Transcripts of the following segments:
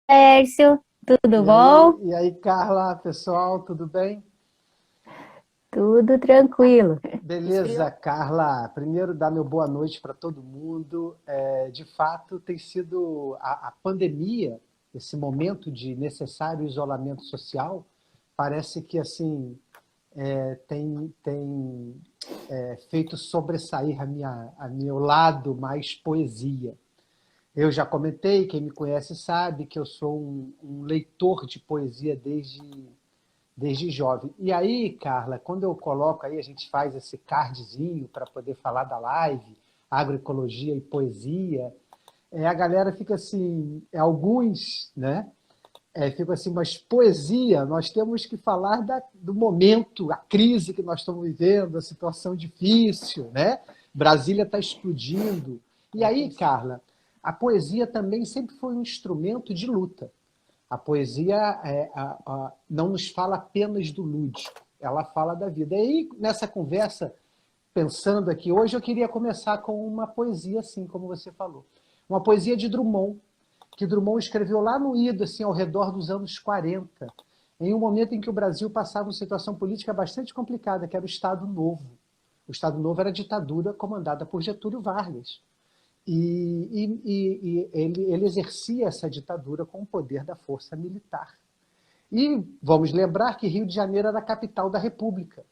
Lércio, tudo E aí, bom? e aí, Carla, pessoal, tudo bem? Tudo tranquilo. Beleza, Esfriou? Carla. Primeiro, dar meu boa noite para todo mundo. De fato, tem sido a pandemia, esse momento de necessário isolamento social, parece que assim tem feito sobressair a meu lado mais poesia. Eu já comentei, quem me conhece sabe que eu sou um leitor de poesia desde jovem. E aí, Carla, quando eu coloco aí, a gente faz esse cardzinho para poder falar da live, agroecologia e poesia, a galera fica assim, alguns, né? Fica assim, mas poesia, nós temos que falar do momento, a crise que nós estamos vivendo, a situação difícil, né? Brasília está explodindo. E aí, Carla, a poesia também sempre foi um instrumento de luta. A poesia não nos fala apenas do lúdico, ela fala da vida. E aí, nessa conversa, pensando aqui, hoje eu queria começar com uma poesia, assim como você falou. Uma poesia de Drummond, que Drummond escreveu lá no Ido, assim, ao redor dos anos 40, em um momento em que o Brasil passava uma situação política bastante complicada, que era o Estado Novo. O Estado Novo era a ditadura comandada por Getúlio Vargas. E ele exercia essa ditadura com o poder da força militar. E vamos lembrar que Rio de Janeiro era a capital da República.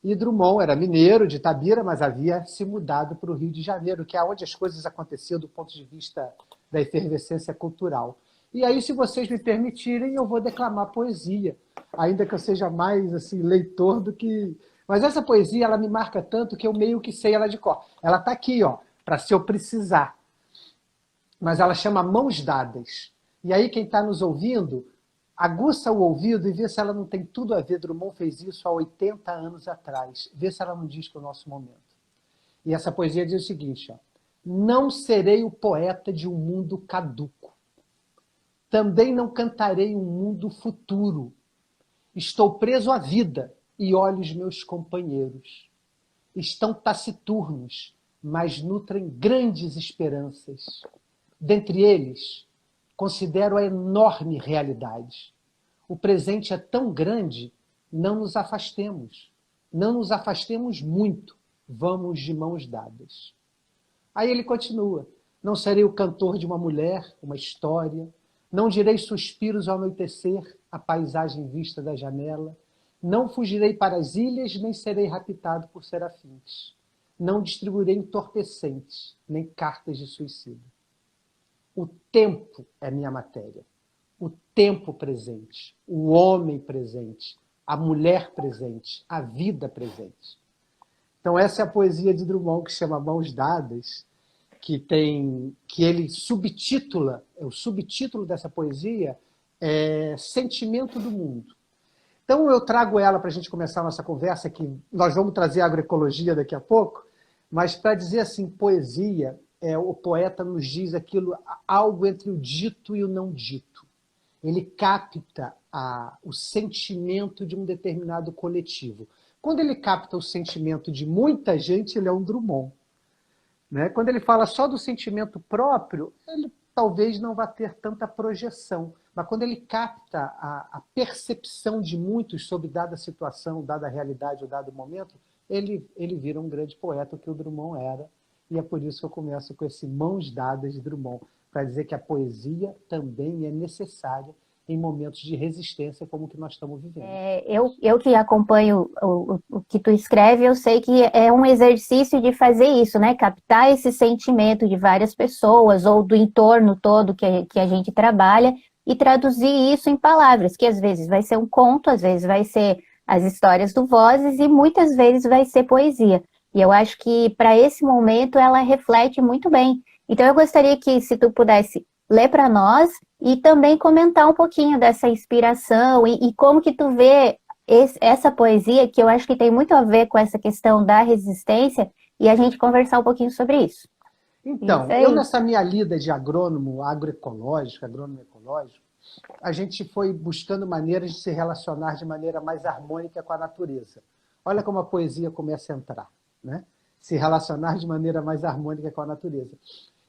E Drummond era mineiro de Itabira, mas havia se mudado para o Rio de Janeiro, que é onde as coisas aconteciam do ponto de vista da efervescência cultural. E aí, se vocês me permitirem, eu vou declamar poesia, ainda que eu seja mais assim leitor do que. Mas essa poesia ela me marca tanto que eu meio que sei ela de cor. Ela está aqui, ó, para se eu precisar. Mas ela chama Mãos Dadas. E aí, quem está nos ouvindo, aguça o ouvido e vê se ela não tem tudo a ver. Drummond fez isso há 80 anos atrás. Vê se ela não diz que é o nosso momento. E essa poesia diz o seguinte: ó, não serei o poeta de um mundo caduco. Também não cantarei um mundo futuro. Estou preso à vida e olho os meus companheiros. Estão taciturnos, mas nutrem grandes esperanças. Dentre eles, considero a enorme realidade. O presente é tão grande, não nos afastemos. Não nos afastemos muito. Vamos de mãos dadas. Aí ele continua: não serei o cantor de uma mulher, uma história. Não direi suspiros ao anoitecer, a paisagem vista da janela. Não fugirei para as ilhas, nem serei raptado por serafins. Não distribuirei entorpecentes, nem cartas de suicídio. O tempo é minha matéria. O tempo presente, o homem presente, a mulher presente, a vida presente. Então essa é a poesia de Drummond que chama Mãos Dadas, que ele subtitula, o subtítulo dessa poesia é Sentimento do Mundo. Então eu trago ela para a gente começar a nossa conversa, que nós vamos trazer agroecologia daqui a pouco, mas para dizer assim, poesia, o poeta nos diz aquilo, algo entre o dito e o não dito. Ele capta o sentimento de um determinado coletivo. Quando ele capta o sentimento de muita gente, ele é um Drummond. Né? Quando ele fala só do sentimento próprio, ele talvez não vá ter tanta projeção. Mas quando ele capta a percepção de muitos sobre dada situação, dada realidade ou dado momento, ele vira um grande poeta, o que o Drummond era. E é por isso que eu começo com esse Mãos Dadas de Drummond, para dizer que a poesia também é necessária em momentos de resistência como o que nós estamos vivendo. Eu que acompanho o que tu escreve, eu sei que é um exercício de fazer isso, né? Captar esse sentimento de várias pessoas ou do entorno todo que a gente trabalha e traduzir isso em palavras, que às vezes vai ser um conto, às vezes vai ser as histórias do Vozes e muitas vezes vai ser poesia. E eu acho que para esse momento ela reflete muito bem. Então eu gostaria que, se tu pudesse ler para nós e também comentar um pouquinho dessa inspiração e como que tu vê essa poesia, que eu acho que tem muito a ver com essa questão da resistência, e a gente conversar um pouquinho sobre isso. Isso Então, eu aí. nessa minha lida de agrônomo agroecológico, agrônomo ecológico, a gente foi buscando maneiras de se relacionar de maneira mais harmônica com a natureza. Olha como a poesia começa a entrar, né? Se relacionar de maneira mais harmônica com a natureza.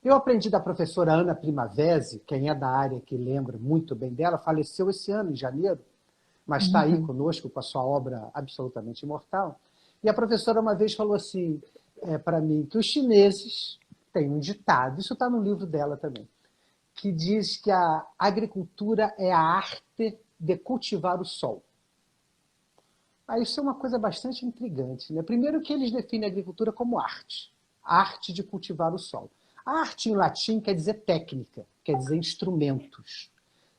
Eu aprendi da professora Ana Primavesi, quem é da área que lembra muito bem dela, faleceu esse ano, em janeiro, mas está aí Uhum. conosco com a sua obra absolutamente imortal. E a professora uma vez falou assim para mim que os chineses têm um ditado, isso está no livro dela também, que diz que a agricultura é a arte de cultivar o sol. Isso é uma coisa bastante intrigante, né? Primeiro que eles definem a agricultura como arte, a arte de cultivar o sol. A arte em latim quer dizer técnica, quer dizer instrumentos.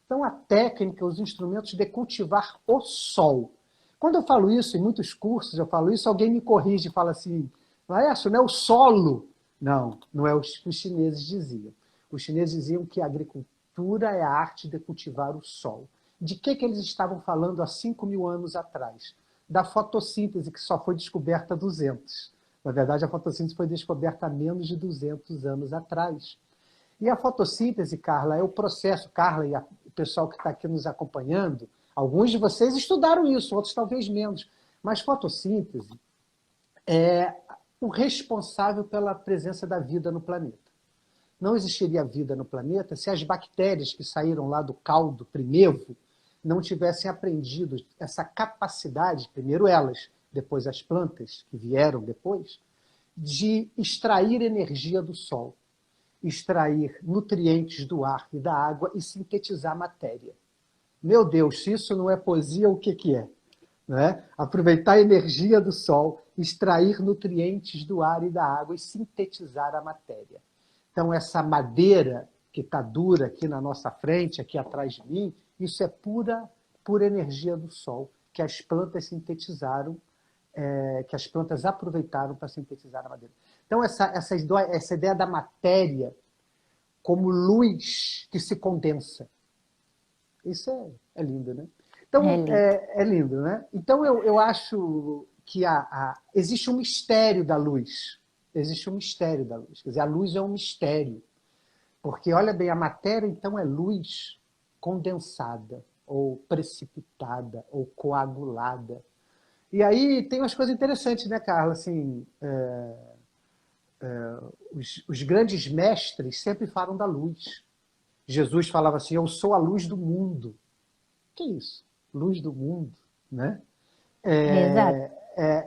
Então, a técnica, os instrumentos de cultivar o sol. Quando eu falo isso, em muitos cursos, eu falo isso, alguém me corrige e fala assim, Laércio, não é o solo. Não, não é o que os chineses diziam. Os chineses diziam que a agricultura é a arte de cultivar o sol. De que eles estavam falando há 5.000 anos atrás? Da fotossíntese, que só foi descoberta há 200. Na verdade, a fotossíntese foi descoberta há menos de 200 anos atrás. E a fotossíntese, Carla, é o processo, Carla e o pessoal que está aqui nos acompanhando, alguns de vocês estudaram isso, outros talvez menos, mas fotossíntese é o responsável pela presença da vida no planeta. Não existiria vida no planeta se as bactérias que saíram lá do caldo primevo não tivessem aprendido essa capacidade, primeiro elas, depois as plantas que vieram depois, de extrair energia do sol, extrair nutrientes do ar e da água e sintetizar matéria. Meu Deus, se isso não é poesia, o que que é? Né? Aproveitar a energia do sol, extrair nutrientes do ar e da água e sintetizar a matéria. Então, essa madeira que está dura aqui na nossa frente, aqui atrás de mim, isso é pura energia do sol, que as plantas sintetizaram, que as plantas aproveitaram para sintetizar a madeira. Então, essa ideia da matéria como luz que se condensa. Isso é lindo, né? É Então, lindo. é lindo, né? Então, eu acho que existe um mistério da luz. Existe um mistério da luz. Quer dizer, a luz é um mistério. Porque, olha bem, a matéria, então, é luz condensada, ou precipitada, ou coagulada. E aí tem umas coisas interessantes, né, Carla? Assim, os grandes mestres sempre falam da luz. Jesus falava assim, eu sou a luz do mundo. Que isso? Luz do mundo, né? Exato.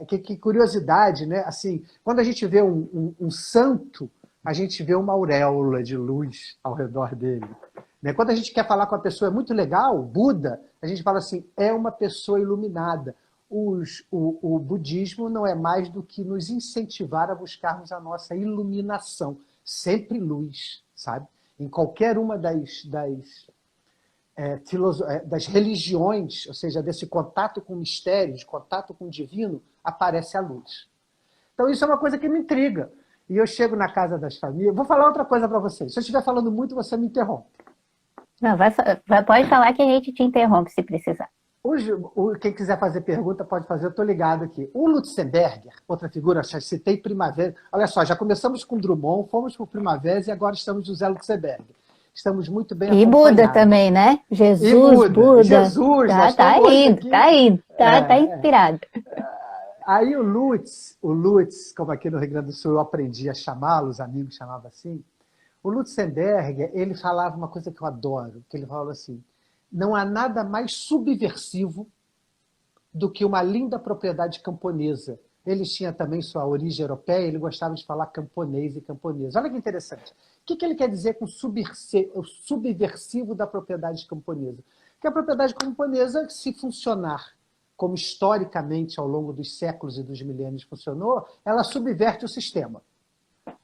Que curiosidade, né? Assim, quando a gente vê um santo, a gente vê uma auréola de luz ao redor dele. Né? Quando a gente quer falar com uma pessoa muito legal, Buda, a gente fala assim, é uma pessoa iluminada. O budismo não é mais do que nos incentivar a buscarmos a nossa iluminação. Sempre luz, sabe? Em qualquer uma das religiões, ou seja, desse contato com o mistério, de contato com o divino, aparece a luz. Então isso é uma coisa que me intriga. E eu chego na casa das famílias... Vou falar outra coisa para vocês. Se eu estiver falando muito, você me interrompe. Não, pode falar que a gente te interrompe se precisar. Quem quiser fazer pergunta pode fazer, eu estou ligado aqui. O Lutzenberger, outra figura, já citei Primavera. Olha só, já começamos com Drummond, fomos por Primavera e agora estamos no José Lutzenberger. Estamos muito bem E Buda acompanhados. também, né? E Jesus, Buda, Buda. Jesus, nós Tá estamos hoje indo, aqui. tá indo. Tá inspirado. Aí o Lutz, como aqui no Rio Grande do Sul eu aprendi a chamá-lo, os amigos chamavam assim, o Lutzenberger, ele falava uma coisa que eu adoro, que ele falava assim, não há nada mais subversivo do que uma linda propriedade camponesa. Ele tinha também sua origem europeia, ele gostava de falar camponês e camponesa. Olha que interessante. O que ele quer dizer com o subversivo da propriedade camponesa? Que a propriedade camponesa, se funcionar como historicamente ao longo dos séculos e dos milênios funcionou, ela subverte o sistema.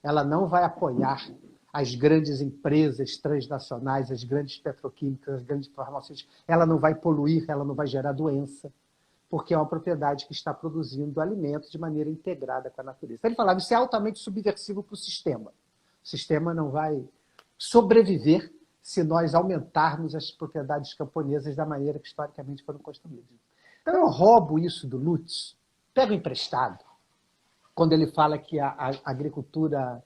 Ela não vai apoiar as grandes empresas transnacionais, as grandes petroquímicas, as grandes farmacêuticas. Ela não vai poluir, ela não vai gerar doença, porque é uma propriedade que está produzindo alimentos de maneira integrada com a natureza. Então, ele falava, isso é altamente subversivo para o sistema. O sistema não vai sobreviver se nós aumentarmos as propriedades camponesas da maneira que historicamente foram construídas. Então eu roubo isso do Lutz, pego emprestado, quando ele fala que a agricultura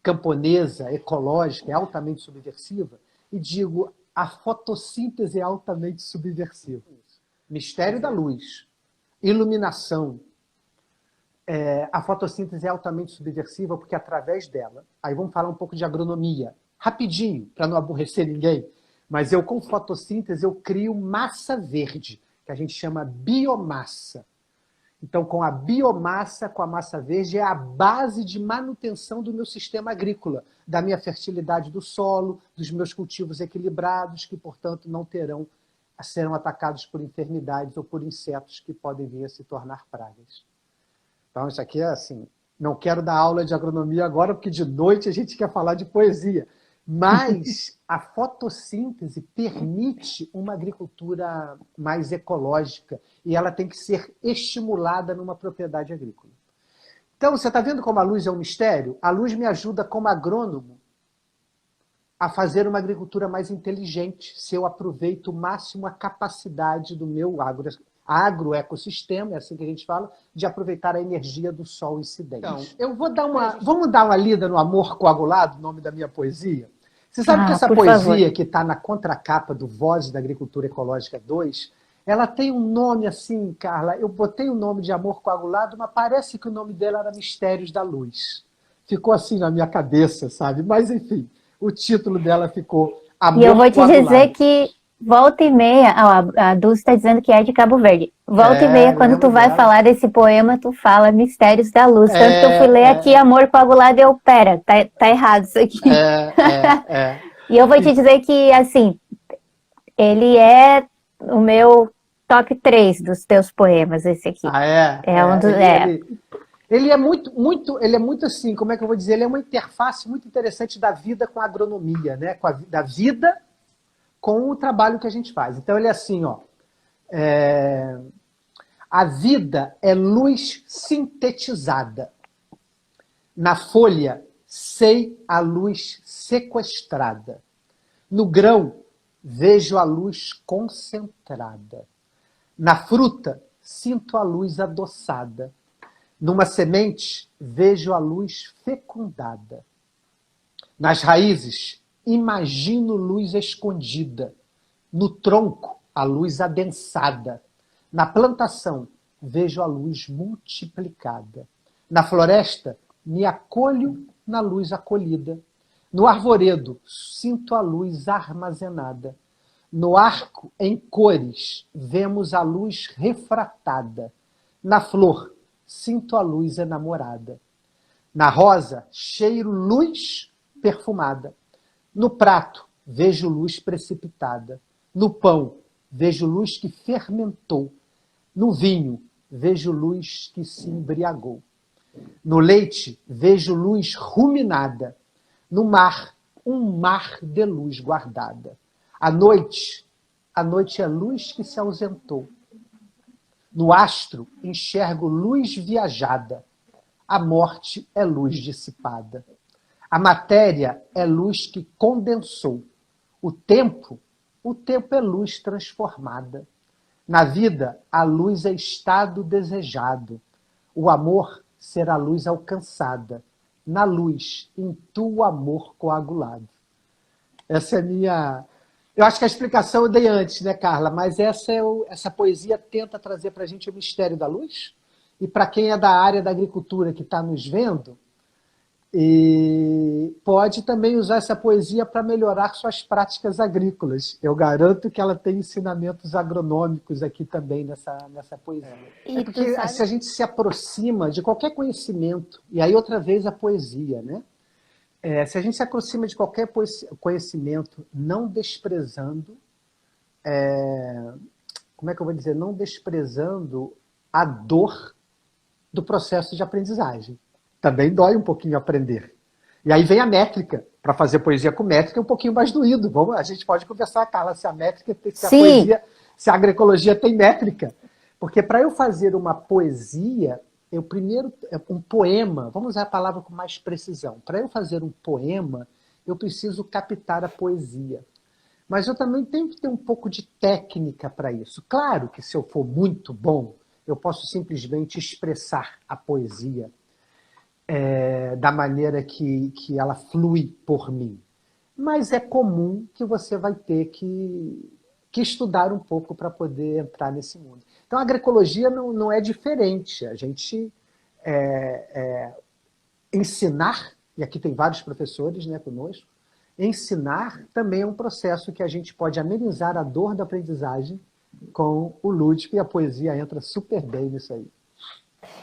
camponesa, ecológica, é altamente subversiva, e digo, a fotossíntese é altamente subversiva. Mistério da luz, iluminação, A fotossíntese é altamente subversiva porque através dela, aí vamos falar um pouco de agronomia, rapidinho, para não aborrecer ninguém, mas eu com fotossíntese eu crio massa verde, que a gente chama biomassa. Então, com a biomassa, com a massa verde, é a base de manutenção do meu sistema agrícola, da minha fertilidade do solo, dos meus cultivos equilibrados, que, portanto, não serão atacados por enfermidades ou por insetos que podem vir a se tornar pragas. Então, isso aqui é assim, não quero dar aula de agronomia agora, porque de noite a gente quer falar de poesia. Mas a fotossíntese permite uma agricultura mais ecológica e ela tem que ser estimulada numa propriedade agrícola. Então, você está vendo como a luz é um mistério? A luz me ajuda, como agrônomo, a fazer uma agricultura mais inteligente, se eu aproveito o máximo a capacidade do meu agroecossistema, é assim que a gente fala, de aproveitar a energia do sol incidente. Então, vamos dar uma lida no Amor Coagulado, o nome da minha poesia? Você sabe que essa poesia que está na contracapa do Vozes da Agricultura Ecológica 2, ela tem um nome assim, Carla, eu botei o nome de Amor Coagulado, mas parece que o nome dela era Mistérios da Luz. Ficou assim na minha cabeça, sabe? Mas, enfim, o título dela ficou Amor Coagulado. E eu vou te dizer que volta e meia, a Dulce está dizendo que é de Cabo Verde. Volta e meia, quando tu vai falar desse poema, tu fala Mistérios da Luz. Tanto que eu fui ler aqui Amor Coagulado e eu, pera, tá errado isso aqui. E eu vou te dizer que, assim, ele é o meu top 3 dos teus poemas, esse aqui. Ele é muito assim, como é que eu vou dizer? Ele é uma interface muito interessante da vida com a agronomia, né? Da vida com o trabalho que a gente faz. Então ele é assim, ó. A vida é luz sintetizada. Na folha, sei a luz sequestrada. No grão, vejo a luz concentrada. Na fruta, sinto a luz adoçada. Numa semente, vejo a luz fecundada. Nas raízes, imagino luz escondida. No tronco, a luz adensada. Na plantação, vejo a luz multiplicada. Na floresta, me acolho na luz acolhida. No arvoredo, sinto a luz armazenada. No arco, em cores, vemos a luz refratada. Na flor, sinto a luz enamorada. Na rosa, cheiro luz perfumada. No prato, vejo luz precipitada. No pão, vejo luz que fermentou. No vinho, vejo luz que se embriagou. No leite, vejo luz ruminada. No mar, um mar de luz guardada. A noite é luz que se ausentou. No astro, enxergo luz viajada. A morte é luz dissipada. A matéria é luz que condensou. O tempo é luz transformada. Na vida, a luz é estado desejado. O amor será luz alcançada. Na luz, intuo o amor coagulado. Essa é minha... Eu acho que a explicação eu dei antes, né, Carla? Mas essa poesia tenta trazer para a gente o mistério da luz. E para quem é da área da agricultura que está nos vendo, e pode também usar essa poesia para melhorar suas práticas agrícolas. Eu garanto que ela tem ensinamentos agronômicos aqui também nessa poesia. Porque se a gente se aproxima de qualquer conhecimento, e aí outra vez a poesia, né? Se a gente se aproxima de qualquer conhecimento não desprezando, como é que eu vou dizer? Não desprezando a dor do processo de aprendizagem. Também dói um pouquinho aprender. E aí vem a métrica. Para fazer poesia com métrica é um pouquinho mais doído. A gente pode conversar, Carla, se a métrica, se a poesia, se a agroecologia tem métrica. Porque para eu fazer uma poesia, eu primeiro, um poema, vamos usar a palavra com mais precisão. Para eu fazer um poema, eu preciso captar a poesia. Mas eu também tenho que ter um pouco de técnica para isso. Claro que se eu for muito bom, eu posso simplesmente expressar a poesia da maneira que ela flui por mim. Mas é comum que você vai ter que estudar um pouco para poder entrar nesse mundo. Então a agroecologia não é diferente. A gente ensinar, e aqui tem vários professores, né, conosco, ensinar também é um processo que a gente pode amenizar a dor da aprendizagem com o lúdico, e a poesia entra super bem nisso aí.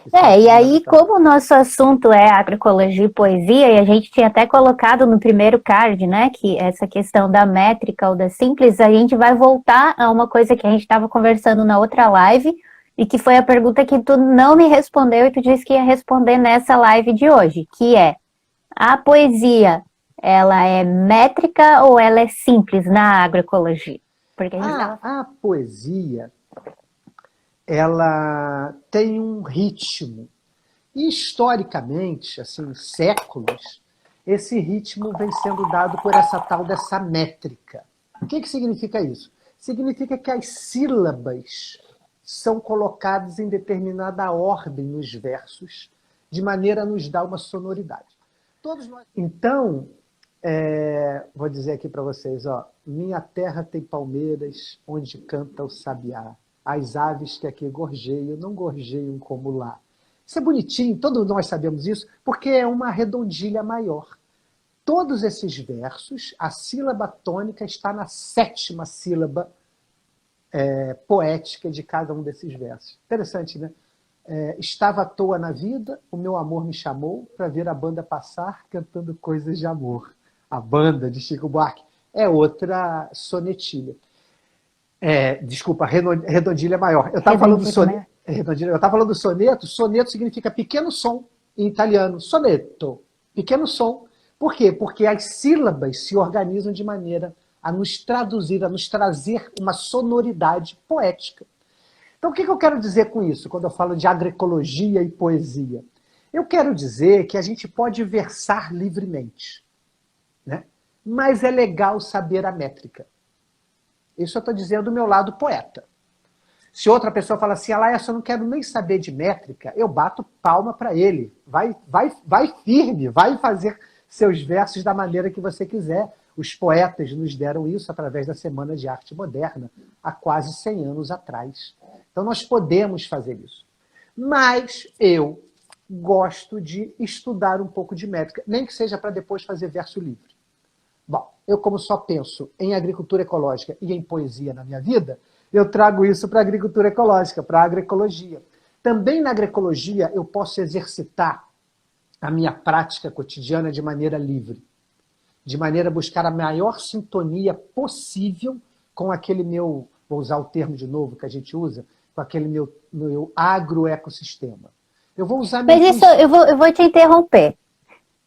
Isso E aí, fundamental. como o nosso assunto é agroecologia e poesia, e a gente tinha até colocado no primeiro card, né, que essa questão da métrica ou da simples, a gente vai voltar a uma coisa que a gente estava conversando na outra live, e que foi a pergunta que tu não me respondeu e tu disse que ia responder nessa live de hoje, que é: a poesia, ela é métrica ou ela é simples na agroecologia? Porque a gente estava... A poesia, ela tem um ritmo. E, historicamente, assim, séculos, esse ritmo vem sendo dado por essa tal dessa métrica. O que significa isso? Significa que as sílabas são colocadas em determinada ordem nos versos, de maneira a nos dar uma sonoridade. Todos nós... Então, vou dizer aqui para vocês, ó, minha terra tem palmeiras onde canta o sabiá. As aves que aqui gorjeiam, não gorjeiam como lá. Isso é bonitinho, todos nós sabemos isso, porque é uma redondilha maior. Todos esses versos, a sílaba tônica está na 7ª sílaba poética de cada um desses versos. Interessante, né? Estava à toa na vida, o meu amor me chamou para ver a banda passar cantando coisas de amor. A banda de Chico Buarque é outra sonetilha. Desculpa, redondilha maior. Eu estava falando do soneto. Eu estava falando do soneto. Soneto significa pequeno som em italiano. Soneto, pequeno som. Por quê? Porque as sílabas se organizam de maneira a nos traduzir, a nos trazer uma sonoridade poética. Então, o que eu quero dizer com isso, quando eu falo de agroecologia e poesia? Eu quero dizer que a gente pode versar livremente, né? Mas é legal saber a métrica. Isso eu estou dizendo do meu lado poeta. Se outra pessoa fala assim, Laércio, eu não quero nem saber de métrica, eu bato palma para ele. Vai firme, vai fazer seus versos da maneira que você quiser. Os poetas nos deram isso através da Semana de Arte Moderna, há quase 100 anos atrás. Então nós podemos fazer isso. Mas eu gosto de estudar um pouco de métrica, nem que seja para depois fazer verso livre. Bom, eu como só penso em agricultura ecológica e em poesia na minha vida, eu trago isso para a agricultura ecológica, para a agroecologia. Também na agroecologia eu posso exercitar a minha prática cotidiana de maneira livre, de maneira a buscar a maior sintonia possível com aquele meu, vou usar o termo de novo que a gente usa, com aquele meu agroecossistema. Eu vou usar... Mas isso, eu vou te interromper.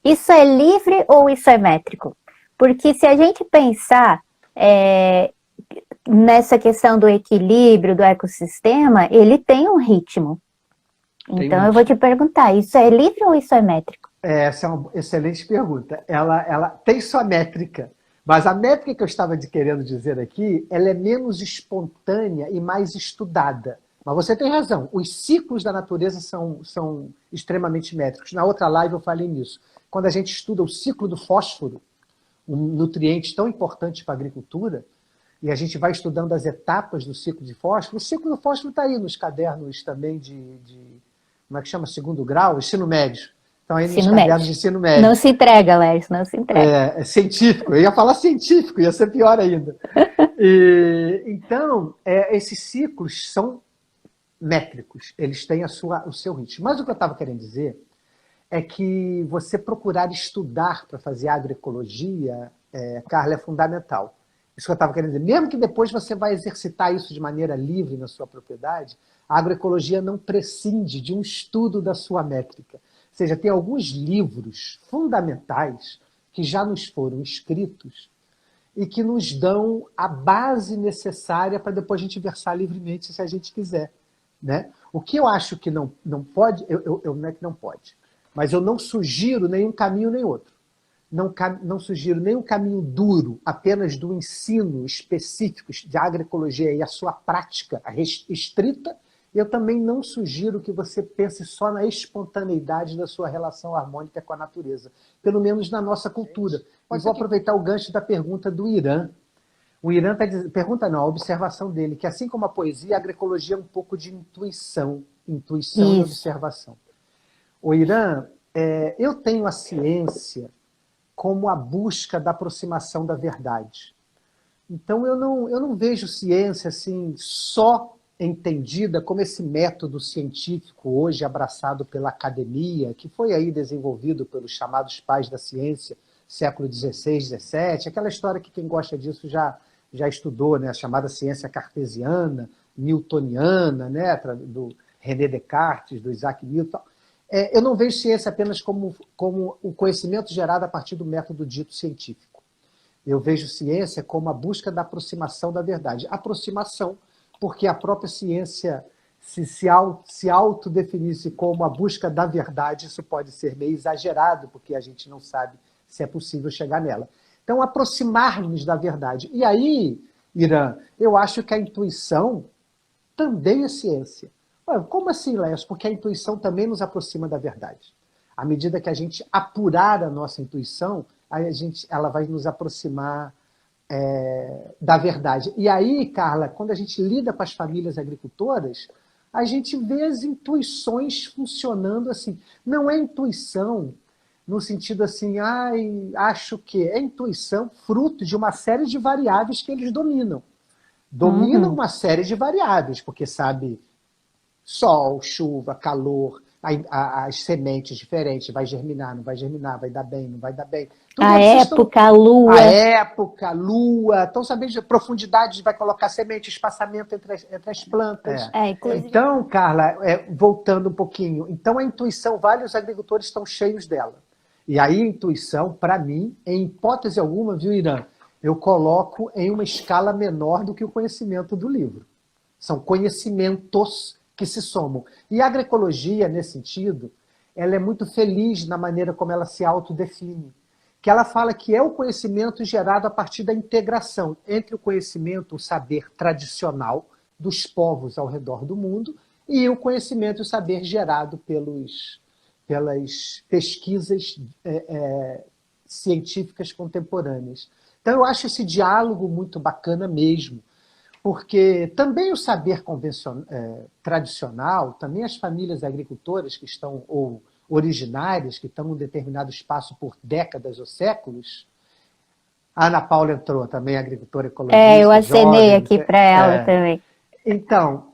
Isso é livre ou isso é métrico? Porque se a gente pensar nessa questão do equilíbrio do ecossistema, ele tem um ritmo. Então eu vou te perguntar, isso é livre ou isso é métrico? Essa é uma excelente pergunta. Ela tem sua métrica, mas a métrica que eu estava querendo dizer aqui, ela é menos espontânea e mais estudada. Mas você tem razão, os ciclos da natureza são extremamente métricos. Na outra live eu falei nisso. Quando a gente estuda o ciclo do fósforo, um nutriente tão importante para a agricultura, e a gente vai estudando as etapas do ciclo de fósforo, o ciclo do fósforo está aí nos cadernos também como é que chama? Segundo grau? Ensino médio. Então aí nos cadernos de ensino médio. Não se entrega, Lércio, não se entrega. É científico, eu ia falar científico, ia ser pior ainda. Então, esses ciclos são métricos, eles têm o seu ritmo. Mas o que eu estava querendo dizer é que você procurar estudar para fazer agroecologia, Carla, é fundamental. Isso que eu estava querendo dizer. Mesmo que depois você vai exercitar isso de maneira livre na sua propriedade, a agroecologia não prescinde de um estudo da sua métrica. Ou seja, tem alguns livros fundamentais que já nos foram escritos e que nos dão a base necessária para depois a gente versar livremente se a gente quiser. Né? O que eu acho que não pode, não é que não pode, mas eu não sugiro nenhum caminho nem outro. Não sugiro nenhum caminho duro, apenas do ensino específico de agroecologia e a sua prática estrita. Eu também não sugiro que você pense só na espontaneidade da sua relação harmônica com a natureza, pelo menos na nossa cultura. Eu vou aproveitar o gancho da pergunta do Irã. O Irã está dizendo, pergunta não, a observação dele, que assim como a poesia, a agroecologia é um pouco de intuição e observação. O Irã, eu tenho a ciência como a busca da aproximação da verdade. Então, eu não vejo ciência assim, só entendida como esse método científico hoje abraçado pela academia, que foi aí desenvolvido pelos chamados pais da ciência, século XVI, XVII, aquela história que quem gosta disso já estudou, né? A chamada ciência cartesiana, newtoniana, né? Do René Descartes, do Isaac Newton. Eu não vejo ciência apenas como o conhecimento gerado a partir do método dito científico. Eu vejo ciência como a busca da aproximação da verdade. Aproximação, porque a própria ciência se autodefinisse como a busca da verdade, isso pode ser meio exagerado, porque a gente não sabe se é possível chegar nela. Então, aproximar-nos da verdade. E aí, Irã, eu acho que a intuição também é ciência. Como assim, Léo? Porque a intuição também nos aproxima da verdade. À medida que a gente apurar a nossa intuição, ela vai nos aproximar da verdade. E aí, Carla, quando a gente lida com as famílias agricultoras, a gente vê as intuições funcionando assim. Não é intuição no sentido assim, acho que é intuição fruto de uma série de variáveis que eles dominam. Dominam uma série de variáveis, porque sabe sol, chuva, calor, as sementes diferentes, vai germinar, não vai germinar, vai dar bem, não vai dar bem. Tudo a época, a lua. A época, a lua, estão sabendo de profundidade, vai colocar semente, espaçamento entre as plantas. Inclusive... Então, Carla, voltando um pouquinho, então a intuição, vários agricultores estão cheios dela. E aí a intuição, para mim, em hipótese alguma, viu, Irã, eu coloco em uma escala menor do que o conhecimento do livro. São conhecimentos que se somam. E a agroecologia, nesse sentido, ela é muito feliz na maneira como ela se autodefine. Que ela fala que é o conhecimento gerado a partir da integração entre o conhecimento, o saber tradicional dos povos ao redor do mundo e o conhecimento e o saber gerado pelas pesquisas científicas contemporâneas. Então, eu acho esse diálogo muito bacana mesmo, porque também o saber tradicional, também as famílias agricultoras que estão, ou originárias, que estão em um determinado espaço por décadas ou séculos. A Ana Paula entrou também, agricultora ecologista. Eu acenei jovem, aqui para ela também. Então,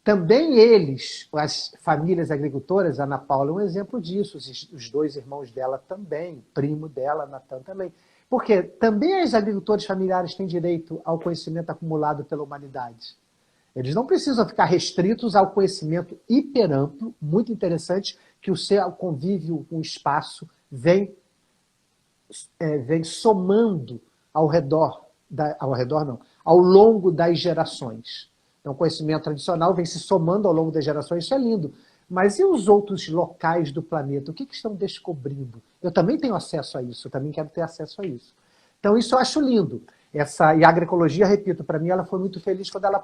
também eles, as famílias agricultoras, a Ana Paula é um exemplo disso, os dois irmãos dela também, primo dela, Natan também. Porque também os agricultores familiares têm direito ao conhecimento acumulado pela humanidade. Eles não precisam ficar restritos ao conhecimento hiperamplo, muito interessante, que o seu convívio com o espaço vem somando ao longo das gerações. Então, o conhecimento tradicional vem se somando ao longo das gerações, isso é lindo. Mas e os outros locais do planeta? O que estão descobrindo? Eu também tenho acesso a isso, eu também quero ter acesso a isso. Então, isso eu acho lindo. E a agroecologia, repito, para mim, ela foi muito feliz quando ela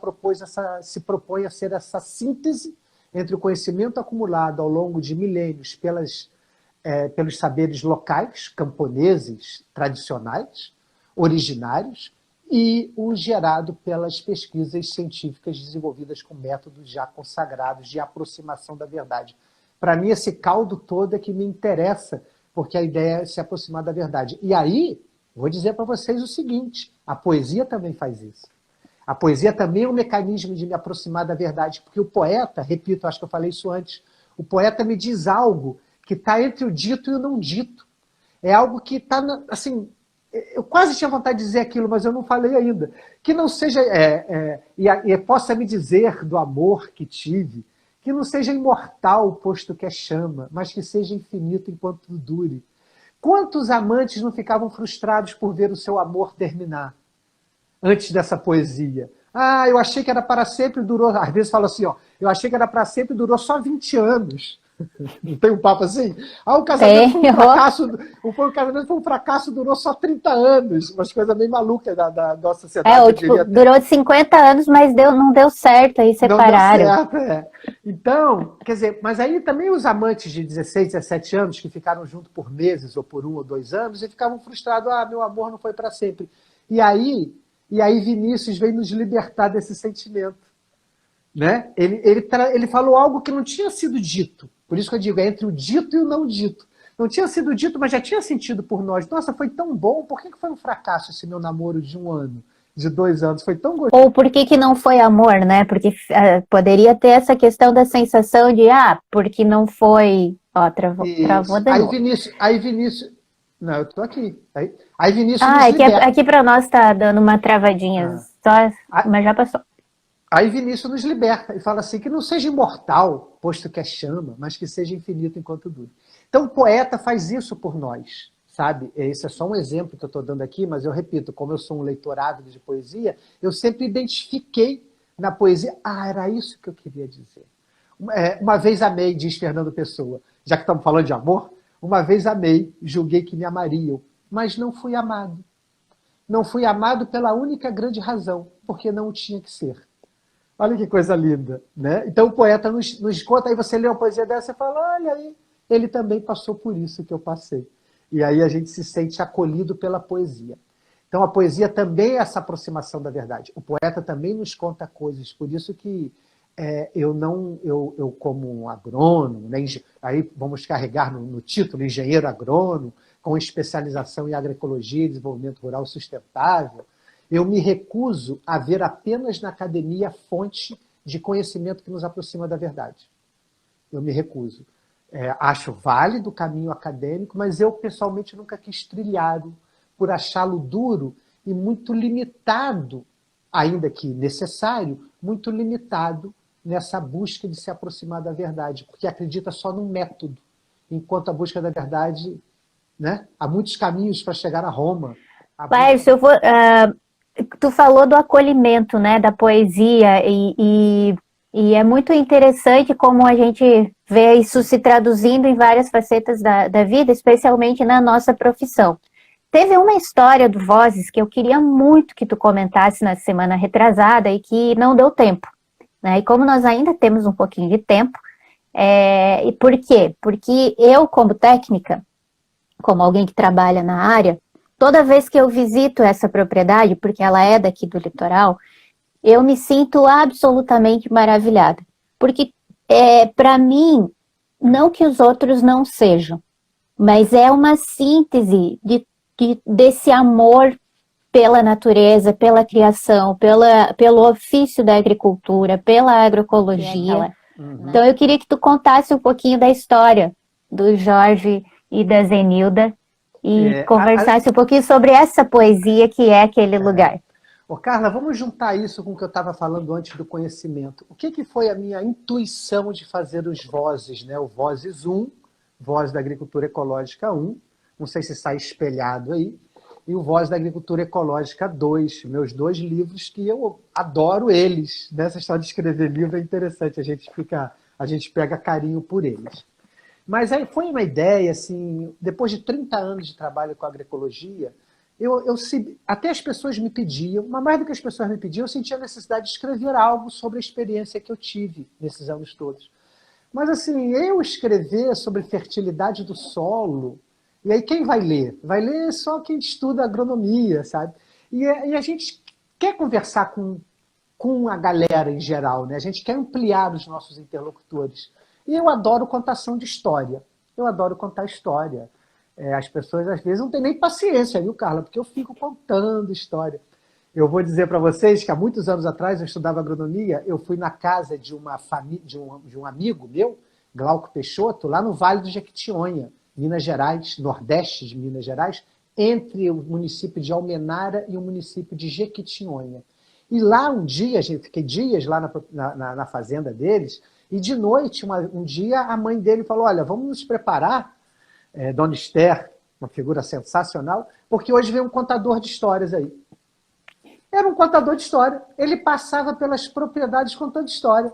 se propõe a ser essa síntese entre o conhecimento acumulado ao longo de milênios pelos saberes locais, camponeses, tradicionais, originários, e o gerado pelas pesquisas científicas desenvolvidas com métodos já consagrados de aproximação da verdade. Para mim, esse caldo todo é que me interessa, porque a ideia é se aproximar da verdade. E aí, vou dizer para vocês o seguinte, a poesia também faz isso. A poesia também é um mecanismo de me aproximar da verdade, porque o poeta, repito, acho que eu falei isso antes, o poeta me diz algo que está entre o dito e o não dito. É algo que está, assim, eu quase tinha vontade de dizer aquilo, mas eu não falei ainda. Que não seja, e possa me dizer do amor que tive, que não seja imortal, posto que é chama, mas que seja infinito enquanto dure. Quantos amantes não ficavam frustrados por ver o seu amor terminar antes dessa poesia? Eu achei que era para sempre, durou... Às vezes fala assim, eu achei que era para sempre, durou só 20 anos. Não tem um papo assim? O casamento foi um fracasso, o casamento foi um fracasso, durou só 30 anos. Umas coisas meio malucas da nossa sociedade. Durou 50 anos, mas não deu certo, aí separaram. Não deu certo, Então, quer dizer, mas aí também os amantes de 16, 17 anos, que ficaram juntos por meses, ou por 1 ou 2 anos, e ficavam frustrados, meu amor não foi para sempre. E aí Vinícius veio nos libertar desse sentimento. né? Ele falou algo que não tinha sido dito. Por isso que eu digo, é entre o dito e o não dito. Não tinha sido dito, mas já tinha sentido por nós. Nossa, foi tão bom, por que foi um fracasso esse meu namoro de 1 ano, de 2 anos? Foi tão gostoso. Ou por que que não foi amor, né? Porque poderia ter essa questão da sensação de, porque não foi... Ó, travou de novo. Aí Vinícius, não, eu tô aqui. Aí Vinícius nos É que liberta. aqui para nós tá dando uma travadinha, só, mas já passou. Aí Vinícius nos liberta e fala assim, que não seja imortal, posto que é chama, mas que seja infinito enquanto dure. Então o poeta faz isso por nós, sabe? Esse é só um exemplo que eu estou dando aqui, mas eu repito, como eu sou um leitor ávido de poesia, eu sempre identifiquei na poesia, era isso que eu queria dizer. Uma vez amei, diz Fernando Pessoa, já que estamos falando de amor, uma vez amei, julguei que me amariam, mas não fui amado. Não fui amado pela única grande razão, porque não o tinha que ser. Olha que coisa linda, né? Então o poeta nos conta, aí você lê uma poesia dessa e fala, olha aí, ele também passou por isso que eu passei. E aí a gente se sente acolhido pela poesia. Então a poesia também é essa aproximação da verdade. O poeta também nos conta coisas, por isso que eu como um agrônomo, né, aí vamos carregar no título, engenheiro agrônomo, com especialização em agroecologia e desenvolvimento rural sustentável, eu me recuso a ver apenas na academia fonte de conhecimento que nos aproxima da verdade. Eu me recuso. Acho válido o caminho acadêmico, mas eu pessoalmente nunca quis trilhá-lo por achá-lo duro e muito limitado, ainda que necessário, muito limitado nessa busca de se aproximar da verdade, porque acredita só num método, enquanto a busca da verdade, né? Há muitos caminhos para chegar a Roma. Laércio, tu falou do acolhimento, né, da poesia, e é muito interessante como a gente vê isso se traduzindo em várias facetas da vida, especialmente na nossa profissão. Teve uma história do Vozes que eu queria muito que tu comentasse na semana retrasada e que não deu tempo, né? E como nós ainda temos um pouquinho de tempo, e por quê? Porque eu, como técnica, como alguém que trabalha na área, toda vez que eu visito essa propriedade, porque ela é daqui do litoral, eu me sinto absolutamente maravilhada. Porque, para mim, não que os outros não sejam, mas é uma síntese desse amor pela natureza, pela criação, pelo ofício da agricultura, pela agroecologia. Então eu queria que tu contasse um pouquinho da história do Jorge e da Zenilda e conversasse um pouquinho sobre essa poesia que é aquele lugar. Carla, vamos juntar isso com o que eu estava falando antes do conhecimento. O que foi a minha intuição de fazer os Vozes, né? O Vozes 1, Voz da Agricultura Ecológica 1, não sei se sai espelhado aí, e o Voz da Agricultura Ecológica 2, meus 2 livros que eu adoro eles. Nessa história de escrever livro é interessante, a gente pega carinho por eles. Mas aí foi uma ideia, assim, depois de 30 anos de trabalho com agroecologia, até as pessoas me pediam, mas mais do que as pessoas me pediam, eu sentia a necessidade de escrever algo sobre a experiência que eu tive nesses anos todos. Mas assim, eu escrever sobre fertilidade do solo, e aí quem vai ler? Vai ler só quem estuda agronomia, sabe? E a gente quer conversar com a galera em geral, né? A gente quer ampliar os nossos interlocutores. E eu adoro contação de história. Eu adoro contar história. As pessoas, às vezes, não têm nem paciência, viu, Carla? Porque eu fico contando história. Eu vou dizer para vocês que há muitos anos atrás eu estudava agronomia, eu fui na casa de uma família, de um amigo meu, Glauco Peixoto, lá no Vale do Jequitinhonha, Minas Gerais, nordeste de Minas Gerais, entre o município de Almenara e o município de Jequitinhonha. E lá um dia, fiquei dias lá na fazenda deles, e de noite, um dia, a mãe dele falou, olha, vamos nos preparar, Dona Esther, uma figura sensacional, porque hoje vem um contador de histórias aí. Era um contador de história. Ele passava pelas propriedades contando história.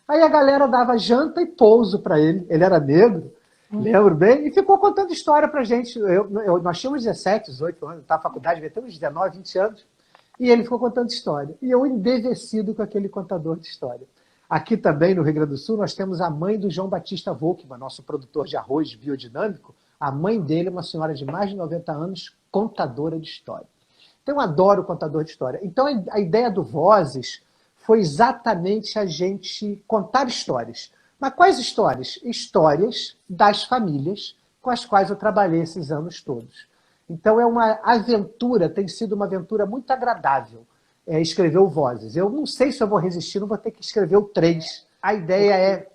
Aí a galera dava janta e pouso para ele. Ele era negro, lembro bem, e ficou contando história para a gente. Nós tínhamos 17, 18 anos, estava na faculdade, devia ter uns 19, 20 anos, e ele ficou contando história. E eu embevecido com aquele contador de história. Aqui também, no Rio Grande do Sul, nós temos a mãe do João Batista Volkmann, nosso produtor de arroz biodinâmico. A mãe dele é uma senhora de mais de 90 anos, contadora de história. Então, eu adoro contador de história. Então, a ideia do Vozes foi exatamente a gente contar histórias. Mas quais histórias? Histórias das famílias com as quais eu trabalhei esses anos todos. Então é uma aventura, tem sido uma aventura muito agradável escrever o Vozes. Eu não sei se eu vou resistir, não vou ter que escrever o 3. A ideia é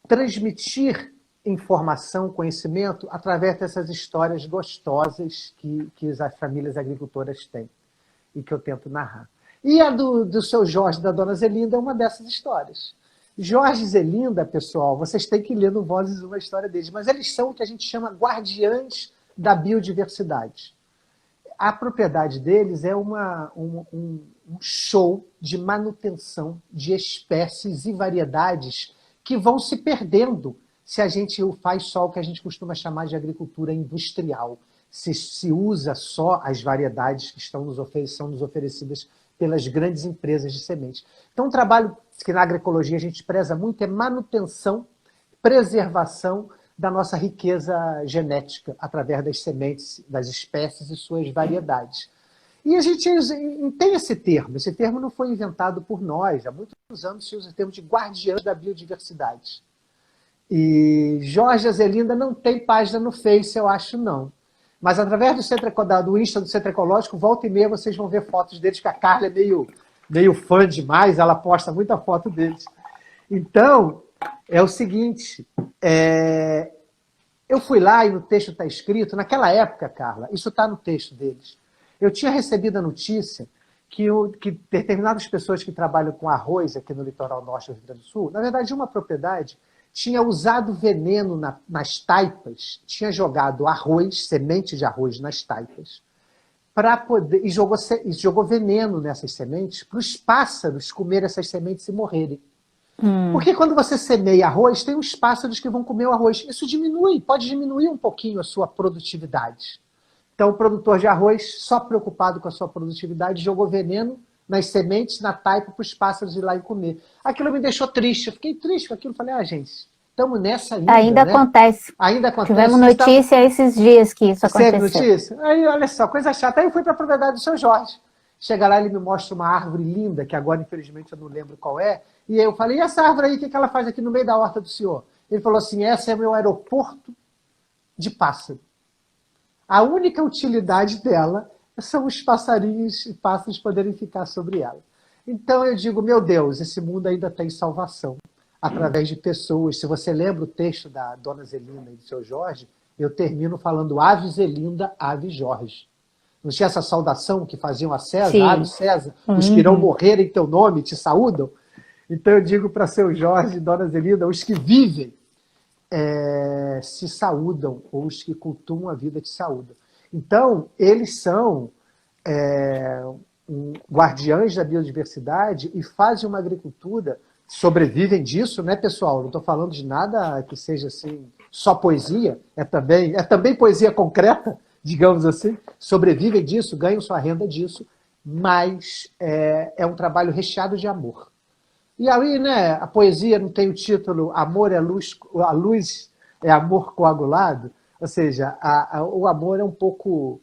transmitir informação, conhecimento, através dessas histórias gostosas que as famílias agricultoras têm e que eu tento narrar. E a do seu Jorge, da dona Zelinda, é uma dessas histórias. Jorge e Zelinda, pessoal, vocês têm que ler no Vozes uma história deles, mas eles são o que a gente chama guardiães da biodiversidade. A propriedade deles é um show de manutenção de espécies e variedades que vão se perdendo se a gente faz só o que a gente costuma chamar de agricultura industrial. Se usa só as variedades que são nos oferecidas pelas grandes empresas de sementes. Então, um trabalho que na agroecologia a gente preza muito é manutenção, preservação da nossa riqueza genética através das sementes, das espécies e suas variedades. E a gente tem esse termo não foi inventado por nós, há muitos anos se usa o termo de guardiãs da biodiversidade. E Jorge e Zelinda não tem página no Face, eu acho, não. Mas através do Insta do Centro Ecológico, volta e meia vocês vão ver fotos deles, que a Carla é meio fã demais, ela posta muita foto deles. Então, é o seguinte, eu fui lá e no texto está escrito, naquela época, Carla, isso está no texto deles, eu tinha recebido a notícia que determinadas pessoas que trabalham com arroz aqui no litoral norte do Rio Grande do Sul, na verdade, uma propriedade tinha usado veneno nas taipas, tinha jogado arroz, semente de arroz nas taipas, e jogou veneno nessas sementes para os pássaros comerem essas sementes e morrerem. Porque quando você semeia arroz, tem uns pássaros que vão comer o arroz. Isso pode diminuir um pouquinho a sua produtividade. Então, o produtor de arroz, só preocupado com a sua produtividade, jogou veneno nas sementes, na taipa, para os pássaros ir lá e comer. Aquilo me deixou triste. Eu fiquei triste com aquilo. Falei, gente, estamos nessa ainda, né? Acontece. Ainda acontece. Tivemos notícia esses dias que isso aconteceu. Notícia? Aí, olha só, coisa chata. Aí eu fui para a propriedade do seu Jorge. Chega lá, ele me mostra uma árvore linda, que agora, infelizmente, eu não lembro qual é. E eu falei, e essa árvore aí, o que ela faz aqui no meio da horta do senhor? Ele falou assim, essa é meu aeroporto de pássaro. A única utilidade dela são os passarinhos e pássaros poderem ficar sobre ela. Então eu digo, meu Deus, esse mundo ainda tem salvação através de pessoas. Se você lembra o texto da dona Zelinda e do seu Jorge, eu termino falando ave Zelinda, ave Jorge. Não tinha essa saudação que faziam a César? Sim. Ave César, os que irão morrer em teu nome te saúdam. Então eu digo para seu Jorge e dona Zelinda, os que vivem se saúdam, ou os que cultuam a vida te saúdam. Então, eles são guardiães da biodiversidade e fazem uma agricultura, sobrevivem disso, né, pessoal? Não estou falando de nada que seja assim, só poesia, é também poesia concreta, digamos assim, sobrevivem disso, ganham sua renda disso, mas é um trabalho recheado de amor. E aí, né, a poesia não tem o título Amor é Luz, a luz é amor coagulado, ou seja, o amor é um pouco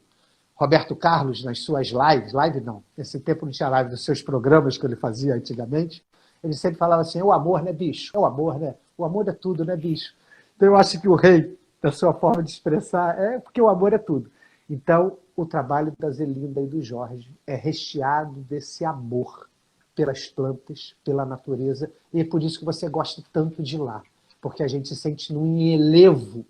Roberto Carlos nas suas live não, nesse tempo não tinha live dos seus programas que ele fazia antigamente, ele sempre falava assim, o amor, né, bicho? É o amor, né? O amor é tudo, né, bicho? Então eu acho que o rei, da sua forma de expressar, porque o amor é tudo. Então, o trabalho da Zelinda e do Jorge é recheado desse amor pelas plantas, pela natureza, e é por isso que você gosta tanto de lá, porque a gente se sente num enlevo,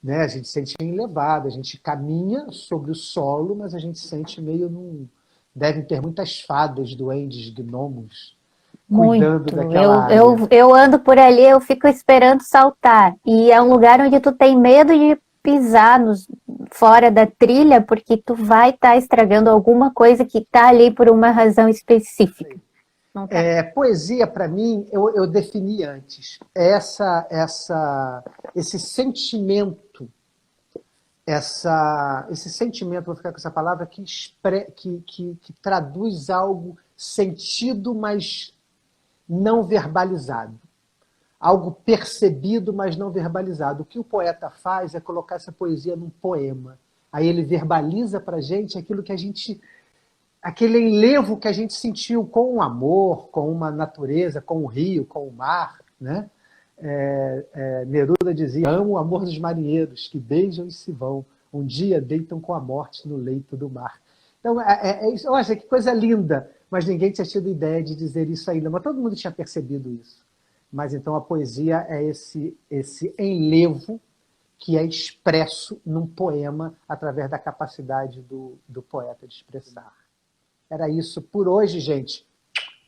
né? A gente se sente elevado, a gente caminha sobre o solo, mas a gente se sente meio num... Devem ter muitas fadas, duendes, gnomos, cuidando daquela área. Eu ando por ali, eu fico esperando saltar, e é um lugar onde tu tem medo de pisar fora da trilha, porque tu vai estar estragando alguma coisa que está ali por uma razão específica. Poesia, para mim, eu defini antes. Esse sentimento, vou ficar com essa palavra, que traduz algo sentido, mas não verbalizado. Algo percebido, mas não verbalizado. O que o poeta faz é colocar essa poesia num poema. Aí ele verbaliza para a gente aquilo que a gente aquele enlevo que a gente sentiu com o amor, com uma natureza, com o rio, com o mar, né? Neruda dizia: amo o amor dos marinheiros que beijam e se vão, um dia deitam com a morte no leito do mar. Então, isso. Olha, que coisa linda, mas ninguém tinha tido ideia de dizer isso ainda, mas todo mundo tinha percebido isso. Mas então a poesia é esse enlevo que é expresso num poema através da capacidade do poeta de expressar. Era isso por hoje, gente.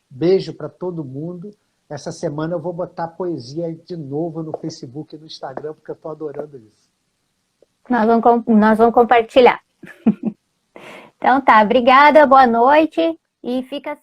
Beijo para todo mundo. Essa semana eu vou botar poesia de novo no Facebook e no Instagram, porque eu estou adorando isso. Nós vamos compartilhar. Então tá, obrigada, boa noite e fica